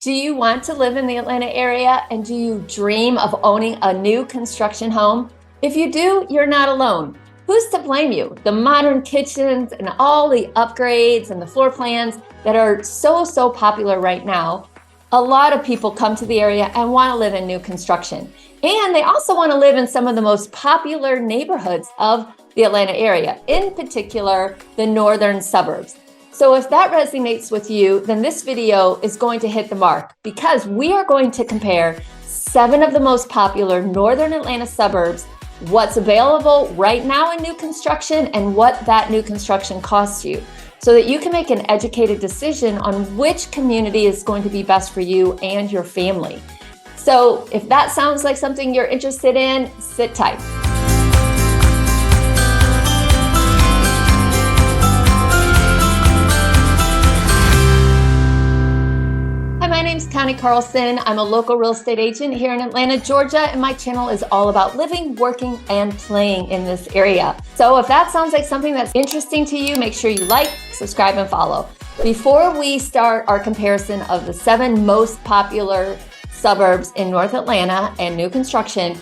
Do you want to live in the Atlanta area, and do you dream of owning a new construction home? If you do, you're not alone. Who's to blame you? The modern kitchens and all the upgrades and the floor plans that are so popular right now. A lot of people come to the area and want to live in new construction. And they also want to live in some of the most popular neighborhoods of the Atlanta area, in particular, the northern suburbs. So if that resonates with you, then this video is going to hit the mark, because we are going to compare 7 of the most popular northern Atlanta suburbs, what's available right now in new construction, and what that new construction costs you, so that you can make an educated decision on which community is going to be best for you and your family. So if that sounds like something you're interested in, sit tight. My name's Connie Carlson. I'm a local real estate agent here in Atlanta, Georgia, and my channel is all about living, working, and playing in this area. So if that sounds like something that's interesting to you, make sure you like, subscribe, and follow. Before we start our comparison of the 7 most popular suburbs in North Atlanta and new construction,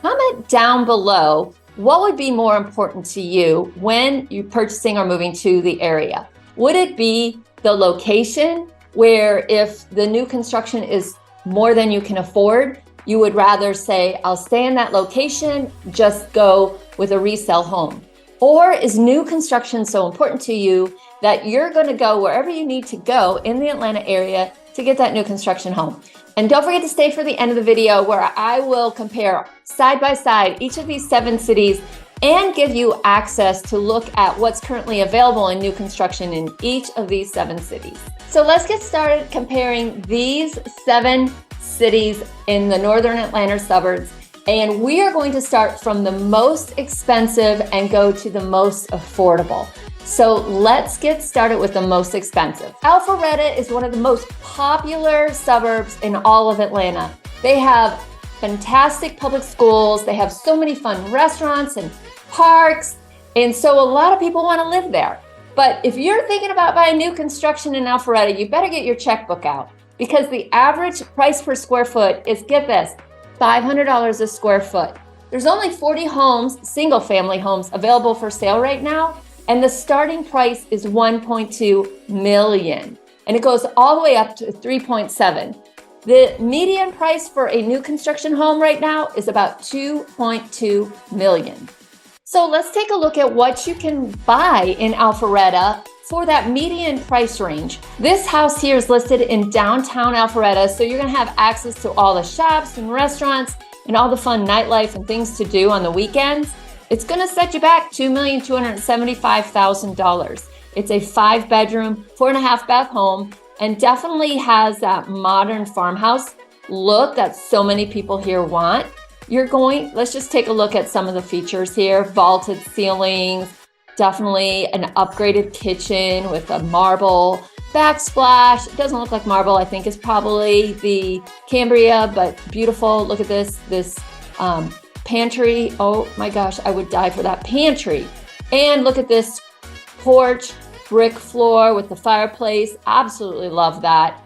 comment down below what would be more important to you when you're purchasing or moving to the area. Would it be the location, where if the new construction is more than you can afford, you would rather say, I'll stay in that location, just go with a resale home? Or is new construction so important to you that you're going to go wherever you need to go in the Atlanta area to get that new construction home? And don't forget to stay for the end of the video, where I will compare side by side each of these 7 cities and give you access to look at what's currently available in new construction in each of these 7 cities. So let's get started comparing these 7 cities in the northern Atlanta suburbs. And we are going to start from the most expensive and go to the most affordable. So let's get started with the most expensive. Alpharetta is one of the most popular suburbs in all of Atlanta. They have fantastic public schools. They have so many fun restaurants and parks. And so a lot of people want to live there. But if you're thinking about buying new construction in Alpharetta, you better get your checkbook out, because the average price per square foot is, get this, $500 a square foot. There's only 40 homes, single family homes, available for sale right now. And the starting price is $1.2 million. And it goes all the way up to $3.7. The median price for a new construction home right now is about $2.2 million. So let's take a look at what you can buy in Alpharetta for that median price range. This house here is listed in downtown Alpharetta, so you're gonna have access to all the shops and restaurants and all the fun nightlife and things to do on the weekends. It's gonna set you back $2,275,000. It's a 5-bedroom, 4.5 bath home, and definitely has that modern farmhouse look that so many people here want. Let's just take a look at some of the features here. Vaulted ceilings, definitely an upgraded kitchen with a marble backsplash. It doesn't look like marble. I think it's probably the Cambria, but beautiful. Look at this pantry. Oh my gosh, I would die for that pantry. And look at this porch, brick floor with the fireplace. Absolutely love that.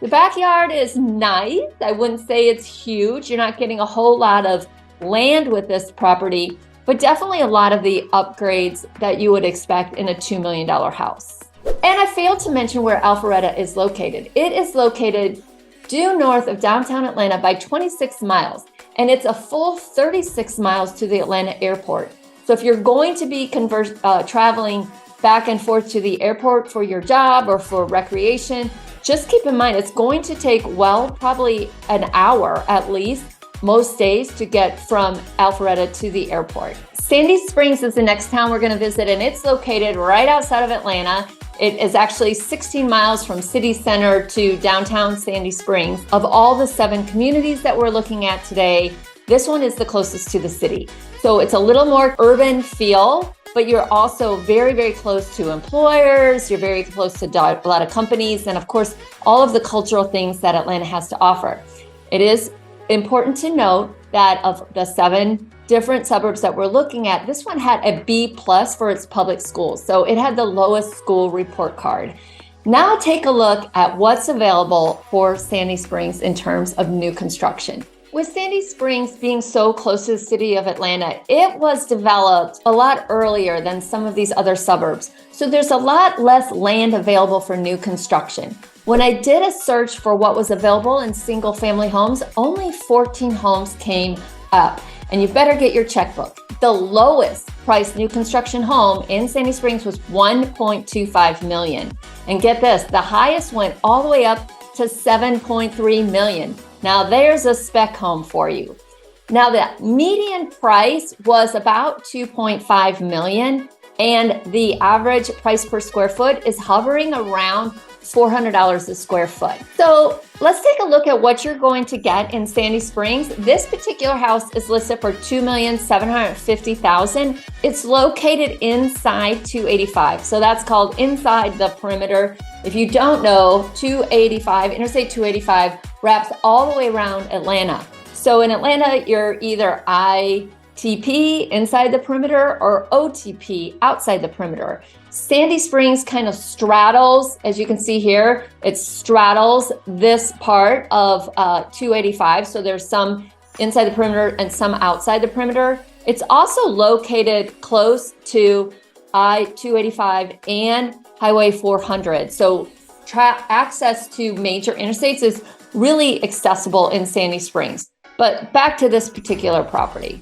The backyard is nice. I wouldn't say it's huge. You're not getting a whole lot of land with this property, but definitely a lot of the upgrades that you would expect in a $2 million house. And I failed to mention where Alpharetta is located. It is located due north of downtown Atlanta by 26 miles, and it's a full 36 miles to the Atlanta airport. So if you're going to be traveling back and forth to the airport for your job or for recreation, just keep in mind, it's going to take, probably an hour at least, most days, to get from Alpharetta to the airport. Sandy Springs is the next town we're going to visit, and it's located right outside of Atlanta. It is actually 16 miles from city center to downtown Sandy Springs. Of all the 7 communities that we're looking at today, this one is the closest to the city. So it's a little more urban feel, but you're also very close to employers. You're very close to a lot of companies, and of course, all of the cultural things that Atlanta has to offer. It is important to note that of the 7 different suburbs that we're looking at, this one had a B+ for its public schools. So it had the lowest school report card. Now take a look at what's available for Sandy Springs in terms of new construction. With Sandy Springs being so close to the city of Atlanta, it was developed a lot earlier than some of these other suburbs. So there's a lot less land available for new construction. When I did a search for what was available in single family homes, only 14 homes came up. And you better get your checkbook. The lowest priced new construction home in Sandy Springs was $1.25 million. And get this, the highest went all the way up to $7.3 million. Now there's a spec home for you. Now the median price was about $2.5 million, and the average price per square foot is hovering around $400 a square foot. So let's take a look at what you're going to get in Sandy Springs. This particular house is listed for $2,750,000. It's located inside 285. So that's called inside the perimeter. If you don't know, 285, Interstate 285 wraps all the way around Atlanta. So in Atlanta, you're either ITP inside the perimeter or OTP outside the perimeter. Sandy Springs kind of straddles, as you can see here, it straddles this part of 285. So there's some inside the perimeter and some outside the perimeter. It's also located close to I-285 and Highway 400. So access to major interstates is really accessible in Sandy Springs. But back to this particular property.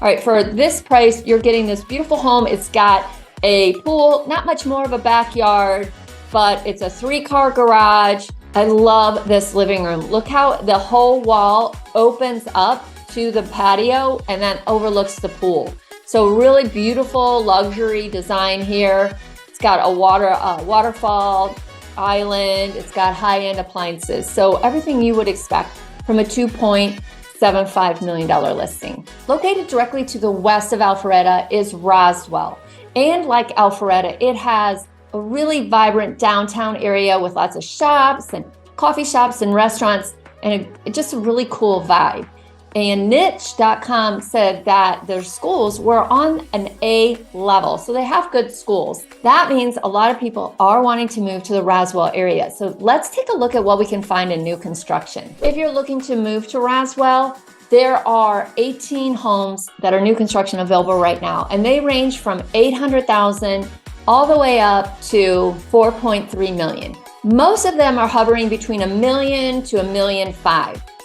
All right, for this price, you're getting this beautiful home. It's got a pool, not much more of a backyard, but it's a 3-car garage. I love this living room. Look how the whole wall opens up to the patio and then overlooks the pool. So really beautiful luxury design here. It's got a waterfall island. It's got high-end appliances. So everything you would expect from a $2.75 million listing. Located directly to the west of Alpharetta is Roswell. And like Alpharetta, it has a really vibrant downtown area with lots of shops and coffee shops and restaurants, and just a really cool vibe. And niche.com said that their schools were on an A level, so they have good schools. That means a lot of people are wanting to move to the Roswell area. So let's take a look at what we can find in new construction. If you're looking to move to Roswell, there are 18 homes that are new construction available right now, and they range from 800,000 all the way up to 4.3 million. Most of them are hovering between $1 million to $1.5 million.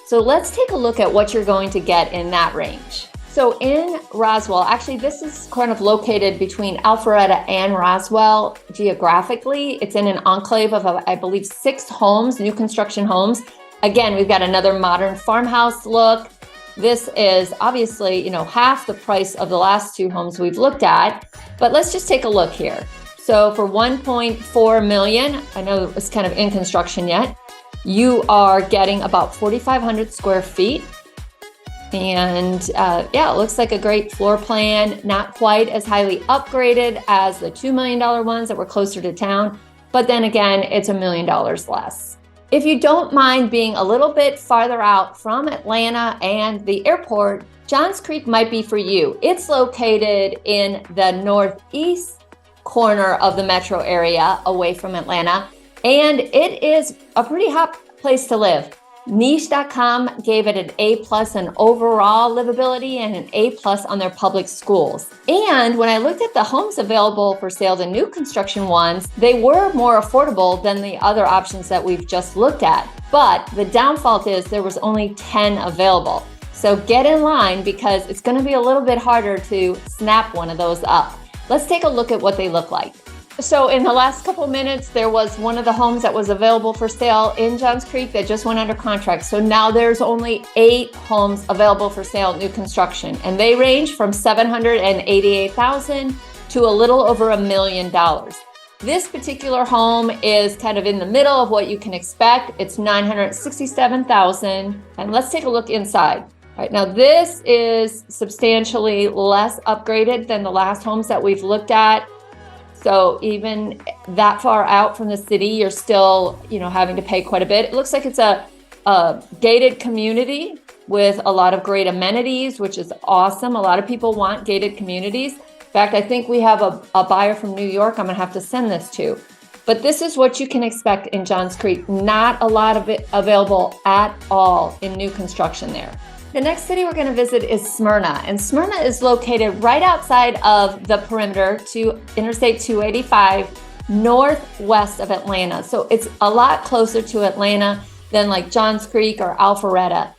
So let's take a look at what you're going to get in that range. So in Roswell, actually this is kind of located between Alpharetta and Roswell geographically. It's in an enclave of, I believe, 6 homes, new construction homes. Again, we've got another modern farmhouse look. This is obviously, half the price of the last 2 homes we've looked at, but let's just take a look here. So for 1.4 million, I know it's kind of in construction yet, you are getting about 4,500 square feet. And yeah, it looks like a great floor plan, not quite as highly upgraded as the $2 million ones that were closer to town, but then again, it's $1 million less. If you don't mind being a little bit farther out from Atlanta and the airport, Johns Creek might be for you. It's located in the northeast corner of the metro area away from Atlanta, and it is a pretty hot place to live. Niche.com gave it an A+ in overall livability and an A+ on their public schools. And when I looked at the homes available for sale, the new construction ones, they were more affordable than the other options that we've just looked at. But the downfall is there was only 10 available. So get in line because it's going to be a little bit harder to snap one of those up. Let's take a look at what they look like. So in the last couple minutes, there was one of the homes that was available for sale in Johns Creek that just went under contract. So now there's only 8 homes available for sale, new construction, and they range from $788,000 to a little over $1 million. This particular home is kind of in the middle of what you can expect. It's $967,000, and let's take a look inside. All right, now this is substantially less upgraded than the last homes that we've looked at. So even that far out from the city, you're still, having to pay quite a bit. It looks like it's a gated community with a lot of great amenities, which is awesome. A lot of people want gated communities. In fact, I think we have a buyer from New York I'm gonna have to send this to. But this is what you can expect in Johns Creek. Not a lot of it available at all in new construction there. The next city we're going to visit is Smyrna, and Smyrna is located right outside of the perimeter to Interstate 285, northwest of Atlanta. So it's a lot closer to Atlanta than like Johns Creek or Alpharetta.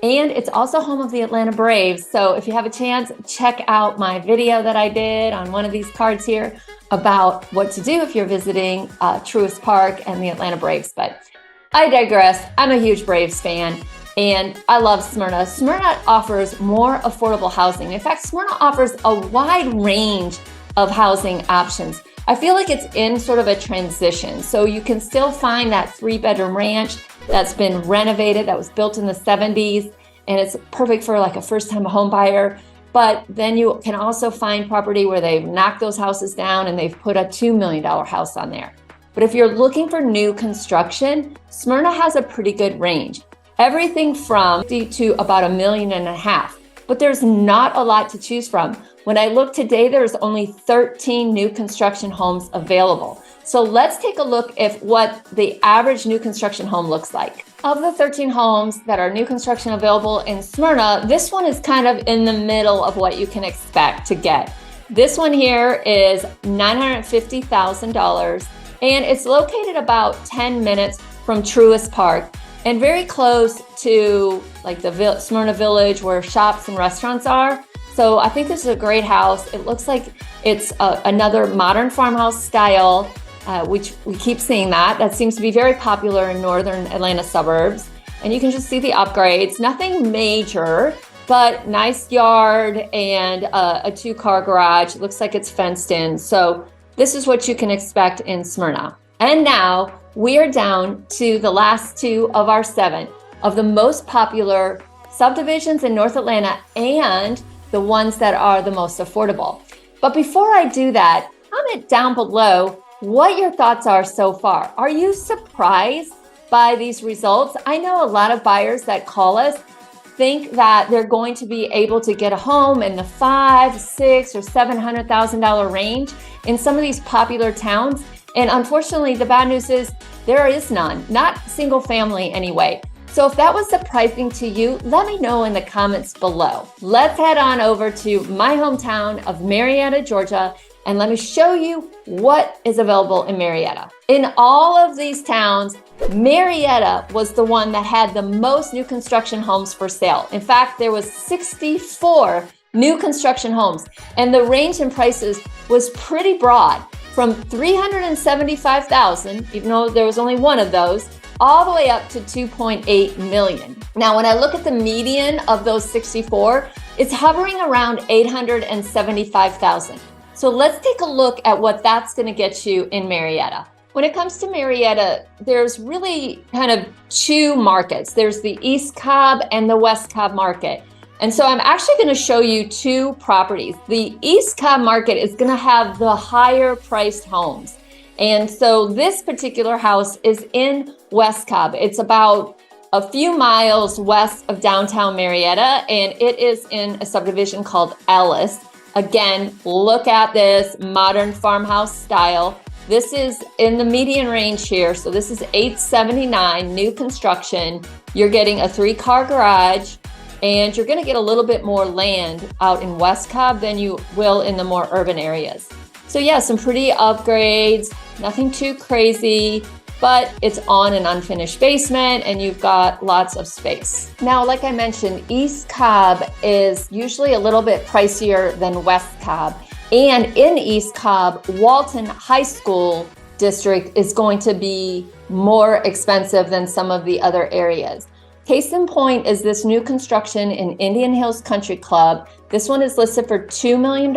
And it's also home of the Atlanta Braves. So if you have a chance, check out my video that I did on one of these cards here about what to do if you're visiting Truist Park and the Atlanta Braves. But I digress. I'm a huge Braves fan. And I love Smyrna. Smyrna offers more affordable housing. In fact, Smyrna offers a wide range of housing options. I feel like it's in sort of a transition. So you can still find that 3-bedroom ranch that's been renovated, that was built in the 70s, and it's perfect for like a first-time home buyer. But then you can also find property where they've knocked those houses down and they've put a $2 million house on there. But if you're looking for new construction, Smyrna has a pretty good range. Everything from to about $1.5 million, but there's not a lot to choose from. When I look today, there's only 13 new construction homes available. So let's take a look at what the average new construction home looks like. Of the 13 homes that are new construction available in Smyrna, this one is kind of in the middle of what you can expect to get. This one here is $950,000, and it's located about 10 minutes from Truist Park, and very close to like the Smyrna Village where shops and restaurants are. So I think this is a great house. It looks like it's another modern farmhouse style, which we keep seeing that. That seems to be very popular in northern Atlanta suburbs. And you can just see the upgrades. Nothing major, but nice yard and a 2-car garage. It looks like it's fenced in. So this is what you can expect in Smyrna. And now we are down to the last 2 of our 7 of the most popular subdivisions in North Atlanta and the ones that are the most affordable. But before I do that, comment down below what your thoughts are so far. Are you surprised by these results? I know a lot of buyers that call us think that they're going to be able to get a home in the $500,000, $600,000, or $700,000 range in some of these popular towns. And unfortunately, the bad news is there is none, not single family anyway. So if that was surprising to you, let me know in the comments below. Let's head on over to my hometown of Marietta, Georgia, and let me show you what is available in Marietta. In all of these towns, Marietta was the one that had the most new construction homes for sale. In fact, there was 64 new construction homes, and the range in prices was pretty broad, from $375,000, even though there was only one of those, all the way up to $2.8 million. Now, when I look at the median of those 64, it's hovering around $875,000. So let's take a look at what that's going to get you in Marietta. When it comes to Marietta, there's really kind of 2 markets. There's the East Cobb and the West Cobb market. And so I'm actually going to show you 2 properties. The East Cobb market is going to have the higher priced homes. And so this particular house is in West Cobb. It's about a few miles west of downtown Marietta, and it is in a subdivision called Ellis. Again, look at this modern farmhouse style. This is in the median range here. So this is $879 new construction. You're getting a 3-car garage, and you're going to get a little bit more land out in West Cobb than you will in the more urban areas. So yeah, some pretty upgrades, nothing too crazy, but it's on an unfinished basement and you've got lots of space. Now, like I mentioned, East Cobb is usually a little bit pricier than West Cobb. And in East Cobb, Walton High School district is going to be more expensive than some of the other areas. Case in point is this new construction in Indian Hills Country Club. This one is listed for $2 million.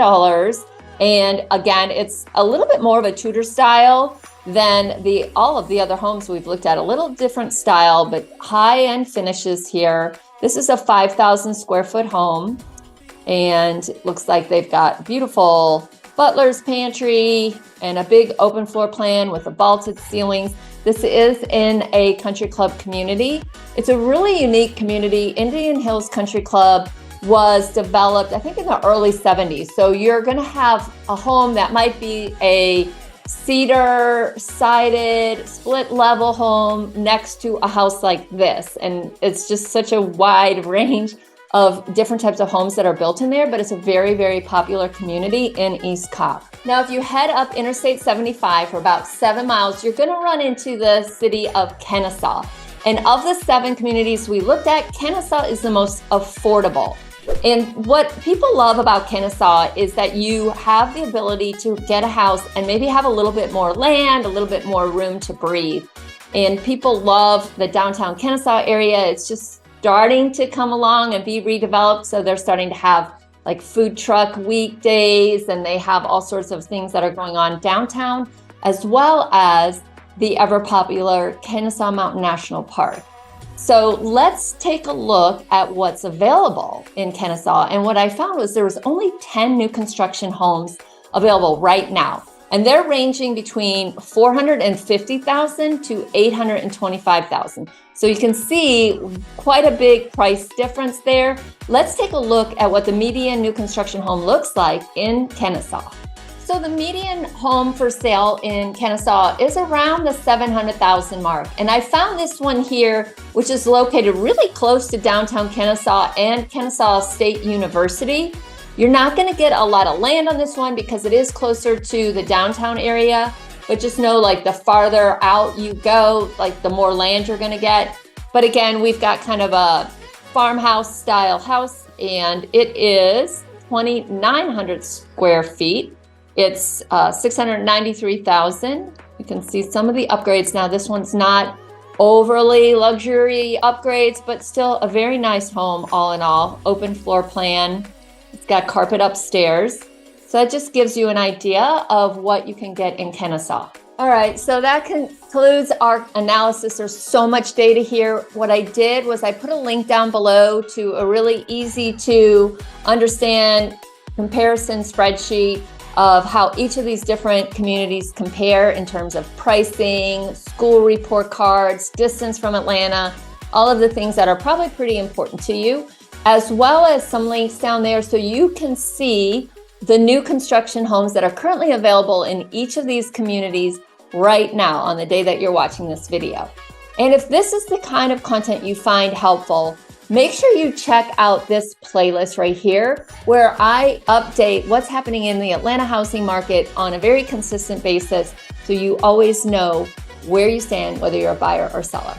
And again, it's a little bit more of a Tudor style than all of the other homes we've looked at. A little different style, but high-end finishes here. This is a 5,000 square foot home. And it looks like they've got beautiful butler's pantry and a big open floor plan with the vaulted ceilings. This is in a country club community. It's a really unique community. Indian Hills Country Club was developed, I think, in the early 70s. So you're going to have a home that might be a cedar sided split level home next to a house like this. And it's just such a wide range of different types of homes that are built in there, but it's a very, very popular community in East Cobb. Now, if you head up Interstate 75 for about 7 miles, you're gonna run into the city of Kennesaw. And of the 7 communities we looked at, Kennesaw is the most affordable. And what people love about Kennesaw is that you have the ability to get a house and maybe have a little bit more land, a little bit more room to breathe. And people love the downtown Kennesaw area. It's just starting to come along and be redeveloped. So they're starting to have like food truck weekdays, and they have all sorts of things that are going on downtown, as well as the ever popular Kennesaw Mountain National Park. So let's take a look at what's available in Kennesaw. And what I found was there was only 10 new construction homes available right now. And they're ranging between $450,000 to $825,000. So you can see quite a big price difference there. Let's take a look at what the median new construction home looks like in Kennesaw. So the median home for sale in Kennesaw is around the $700,000 mark. And I found this one here, which is located really close to downtown Kennesaw and Kennesaw State University. You're not gonna get a lot of land on this one because it is closer to the downtown area, but just know like the farther out you go, like the more land you're gonna get. But again, we've got kind of a farmhouse style house, and it is 2,900 square feet. It's $693,000. You can see some of the upgrades. Now this one's not overly luxury upgrades, but still a very nice home all in all. Open floor plan. It's got carpet upstairs. So that just gives you an idea of what you can get in Kennesaw. All right, so that concludes our analysis. There's so much data here. What I did was I put a link down below to a really easy to understand comparison spreadsheet of how each of these different communities compare in terms of pricing, school report cards, distance from Atlanta, all of the things that are probably pretty important to you, as well as some links down there so you can see the new construction homes that are currently available in each of these communities right now on the day that you're watching this video. And if this is the kind of content you find helpful, make sure you check out this playlist right here where I update what's happening in the Atlanta housing market on a very consistent basis so you always know where you stand, whether you're a buyer or seller.